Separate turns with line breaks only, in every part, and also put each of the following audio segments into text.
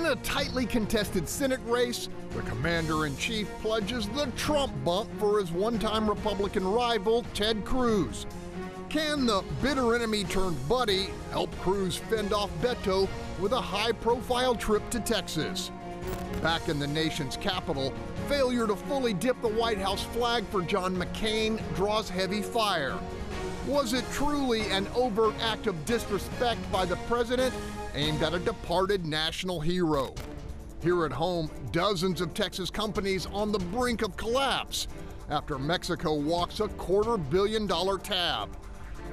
In a tightly contested Senate race, the commander-in-chief pledges the Trump bump for his one-time Republican rival, Ted Cruz. Can the bitter enemy turned buddy help Cruz fend off Beto with a high-profile trip to Texas? Back in the nation's capital, failure to fully dip the White House flag for John McCain draws heavy fire. Was it truly an overt act of disrespect by the president aimed at a departed national hero? Here at home, dozens of Texas companies on the brink of collapse after Mexico walks a $250 million tab.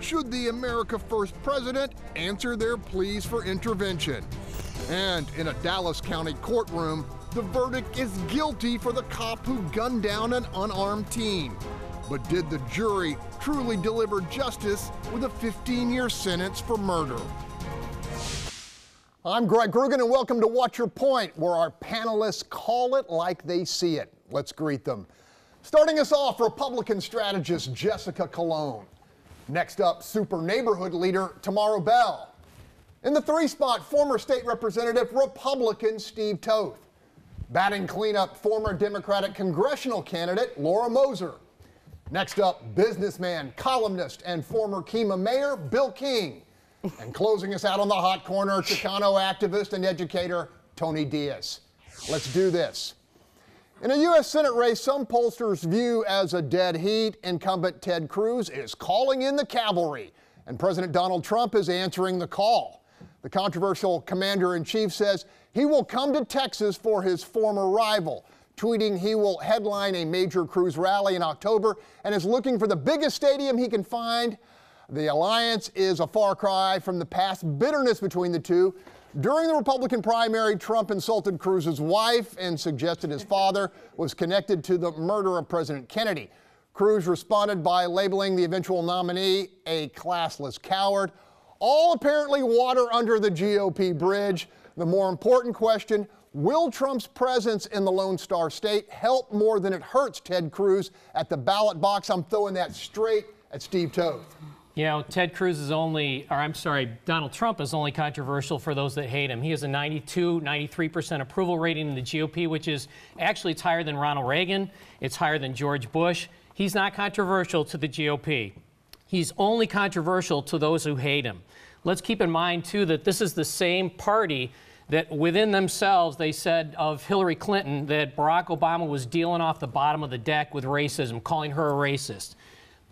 Should the America First president answer their pleas for intervention? And in a Dallas County courtroom, the verdict is guilty for the cop who gunned down an unarmed teen. But did the jury truly deliver justice with a 15-year sentence for murder? I'm Greg Grugan, and welcome to What's Your Point, where our panelists call it like they see it. Let's greet them. Starting us off, Republican strategist Jessica Colon. Next up, super neighborhood leader Tomaro Bell. In the 3 spot, former state representative Republican Steve Toth. Batting cleanup, former Democratic Congressional candidate Laura Moser. Next up, businessman, columnist, and former Kemah mayor Bill King. And closing us out on the hot corner, Chicano activist and educator Tony Diaz. Let's do this. In a U.S. Senate race some pollsters view as a dead heat, incumbent Ted Cruz is calling in the cavalry, and President Donald Trump is answering the call. The controversial commander-in-chief says he will come to Texas for his former rival, tweeting he will headline a major Cruz rally in October and is looking for the biggest stadium he can find. The alliance is a far cry from the past bitterness between the two. During the Republican primary, Trump insulted Cruz's wife and suggested his father was connected to the murder of President Kennedy. Cruz responded by labeling the eventual nominee a classless coward. All apparently water under the GOP bridge. The more important question, will Trump's presence in the Lone Star State help more than it hurts Ted Cruz at the ballot box? I'm throwing that straight at Steve Toth.
You know, Donald Trump is only controversial for those that hate him. He has a 93% approval rating in the GOP, which is actually it's higher than Ronald Reagan. It's higher than George Bush. He's not controversial to the GOP. He's only controversial to those who hate him. Let's keep in mind, too, that this is the same party that within themselves they said of Hillary Clinton that Barack Obama was dealing off the bottom of the deck with racism, calling her a racist.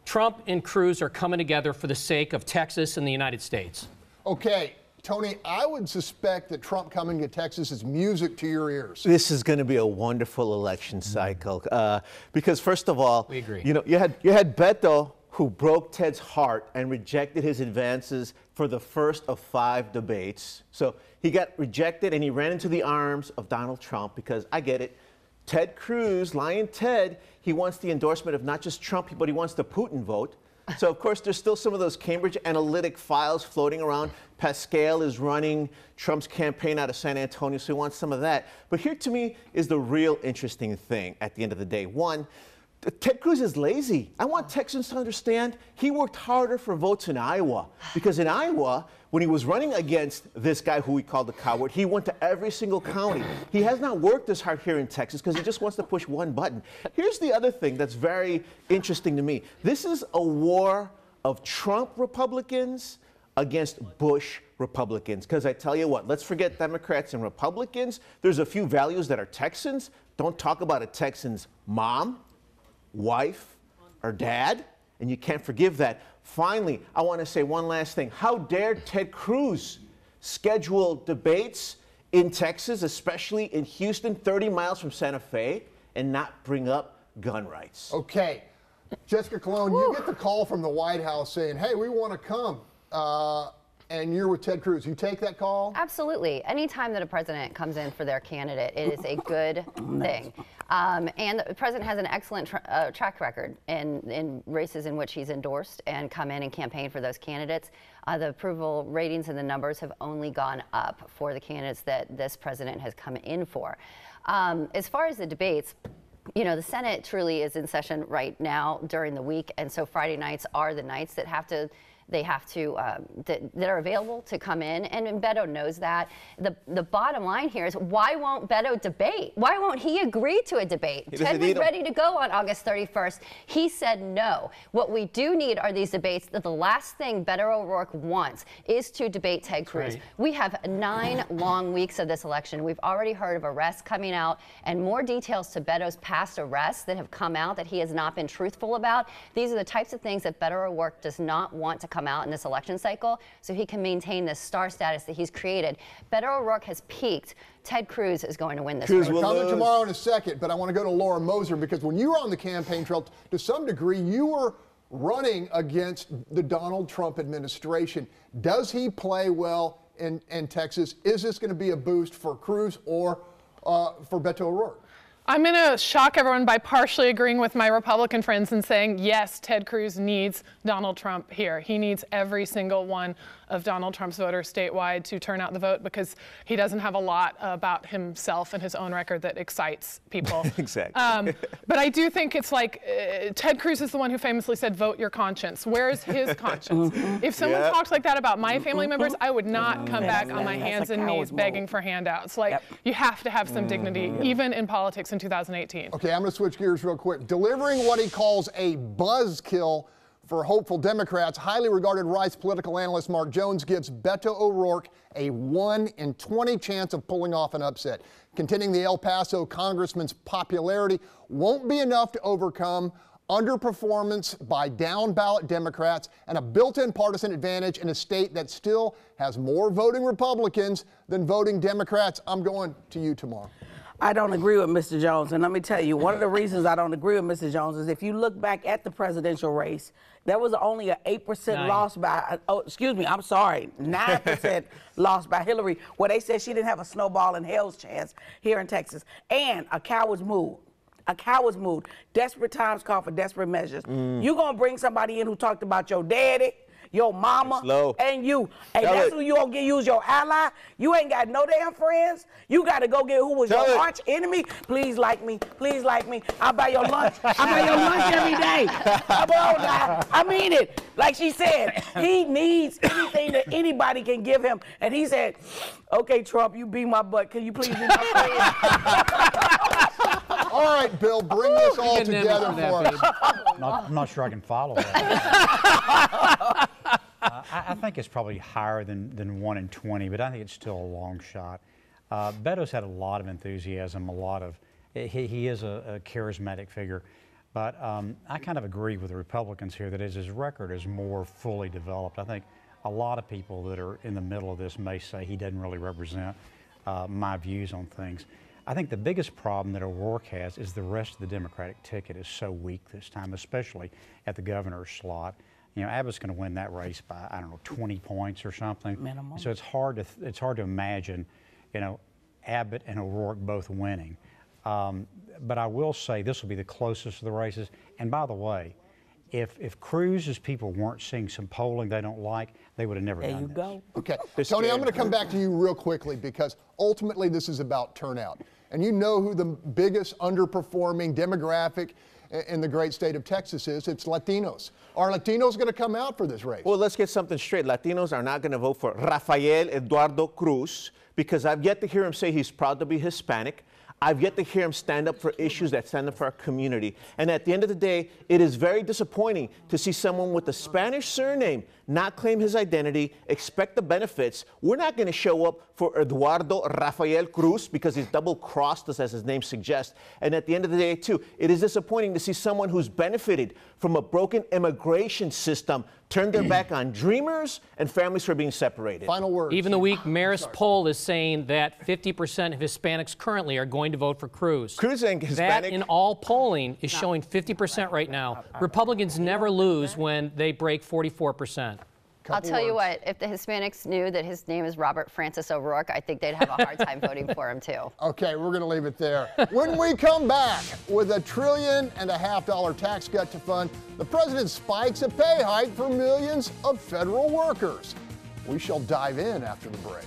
Trump and Cruz are coming together for the sake of Texas and the United States. Okay, Tony, I would suspect that Trump coming to Texas is music to your ears.
This is going to be a wonderful election cycle because, first of all,
we agree.
You know, you had Beto, who broke Ted's heart and rejected his advances for the first of 5 debates. So he got rejected and he ran into the arms of Donald Trump because, I get it, Ted Cruz, Lion Ted, he wants the endorsement of not just Trump, but he wants the Putin vote. So, of course, there's still some of those Cambridge Analytic files floating around. Pascal is running Trump's campaign out of San Antonio, so he wants some of that. But here, to me, is the real interesting thing at the end of the day. One, Ted Cruz is lazy. I want Texans to understand he worked harder for votes in Iowa. Because in Iowa, when he was running against this guy who we called the coward, he went to every single county. He has not worked as hard here in Texas because he just wants to push one button. Here's the other thing that's very interesting to me. This is a war of Trump Republicans against Bush Republicans. Because I tell you what, let's forget Democrats and Republicans. There's a few values that are Texans. Don't talk about a Texan's mom, wife, or dad, and you can't forgive that. Finally, I want to say one last thing. How dare Ted Cruz schedule debates in Texas, especially in Houston, 30 miles from Santa Fe, and not bring up gun rights?
Okay. Jessica Colon, you get the call from the White House saying, hey, we want to come, and you're with Ted Cruz. You take that call?
Absolutely. Anytime that a president comes in for their candidate, it is a good thing. And the president has an excellent track record in races in which he's endorsed and come in and campaign for those candidates. The approval ratings and the numbers have only gone up for the candidates that this president has come in for. As far as the debates, you know, the Senate truly is in session right now during the week, and so Friday nights are the nights that have to they have to that are available to come in, and Beto knows that. The bottom line here is, why won't Beto debate? Why won't he agree to a debate? Ted was ready to go on August 31st. He said no. What we do need are these debates. That the last thing Beto O'Rourke wants is to debate Ted Cruz. Right. We have 9 long weeks of this election. We've already heard of arrests coming out and more details to Beto's past arrests that have come out that he has not been truthful about. These are the types of things that Beto O'Rourke does not want to come out in this election cycle so he can maintain this star status that he's created. Beto O'Rourke has peaked. Ted Cruz is going to win this race.
We'll come to tomorrow in a second, but I want to go to Laura Moser, because when you were on the campaign trail, to some degree, you were running against the Donald Trump administration. Does he play well in Texas? Is this going to be a boost for Cruz or for Beto O'Rourke?
I'm going to shock everyone by partially agreeing with my Republican friends and saying, yes, Ted Cruz needs Donald Trump here. He needs every single one of Donald Trump's voters statewide to turn out the vote, because he doesn't have a lot about himself and his own record that excites people.
Exactly.
But I do think it's like Ted Cruz is the one who famously said, vote your conscience. Where is his conscience? If someone talked like that about my family members, I would not come back on my hands and knees begging for handouts. Like, you have to have some dignity, even in politics in 2018.
Okay, I'm going to switch gears real quick. Delivering what he calls a buzzkill for hopeful Democrats, highly regarded Rice political analyst Mark Jones gives Beto O'Rourke a 1 in 20 chance of pulling off an upset. Contending the El Paso congressman's popularity won't be enough to overcome underperformance by down-ballot Democrats and a built-in partisan advantage in a state that still has more voting Republicans than voting Democrats. I'm going to you tomorrow.
I don't agree with Mr. Jones, and let me tell you, one of the reasons I don't agree with Mr. Jones is if you look back at the presidential race, there was only an 8% loss by, 9% loss by Hillary, where they said she didn't have a snowball in hell's chance here in Texas. And a coward's move. A coward's move. Desperate times call for desperate measures. You gonna bring somebody in who talked about your daddy, your mama, and you. And that's who you gonna use your ally? You ain't got no damn friends. You gotta go get who was your arch enemy. Please like me. Please like me. I'll buy your lunch. I buy your lunch every day. Come on now. I mean it. Like she said, he needs anything that anybody can give him. And he said, okay, Trump, you beat my butt. Can you please be my friend?
All right, Bill, bring this all together for us.
I'm not sure I can follow that. I think it's probably higher than 1 in 20, but I think it's still a long shot. Beto's had a lot of enthusiasm, he is a charismatic figure, but I kind of agree with the Republicans here that as his record is more fully developed, I think a lot of people that are in the middle of this may say he doesn't really represent my views on things. I think the biggest problem that O'Rourke has is the rest of the Democratic ticket is so weak this time, especially at the governor's slot. You know, Abbott's going to win that race by, I don't know, 20 points or something. Minimum. So it's hard to imagine, you know, Abbott and O'Rourke both winning. But I will say this will be the closest of the races. And by the way, if Cruz's people weren't seeing some polling they don't like, they would have never done this. There you go.
Okay, Tony, I'm going to come back to you real quickly because ultimately this is about turnout. And you know who the biggest underperforming demographic in the great state of Texas is. It's Latinos. Are Latinos going to come out for this race?
Well, let's get something straight. Latinos are not going to vote for Rafael Eduardo Cruz because I've yet to hear him say he's proud to be Hispanic. I've yet to hear him stand up for issues that stand up for our community. And at the end of the day, it is very disappointing to see someone with a Spanish surname not claim his identity, expect the benefits. We're not going to show up for Eduardo Rafael Cruz because he's double-crossed us, as his name suggests. And at the end of the day, too, it is disappointing to see someone who's benefited from a broken immigration system turn their back on dreamers and families who are being separated.
Final words.
Even the week Marist poll is saying that 50% of Hispanics currently are going to vote for Cruz.
Cruz ain't Hispanic.
That in all polling is showing 50% right now. Republicans never lose when they break 44%.
I'll tell you what, if the Hispanics knew that his name is Robert Francis O'Rourke, I think they'd have a hard time voting for him, too.
Okay, we're going to leave it there. When we come back with $1.5 trillion tax cut to fund, the president spikes a pay hike for millions of federal workers. We shall dive in after the break.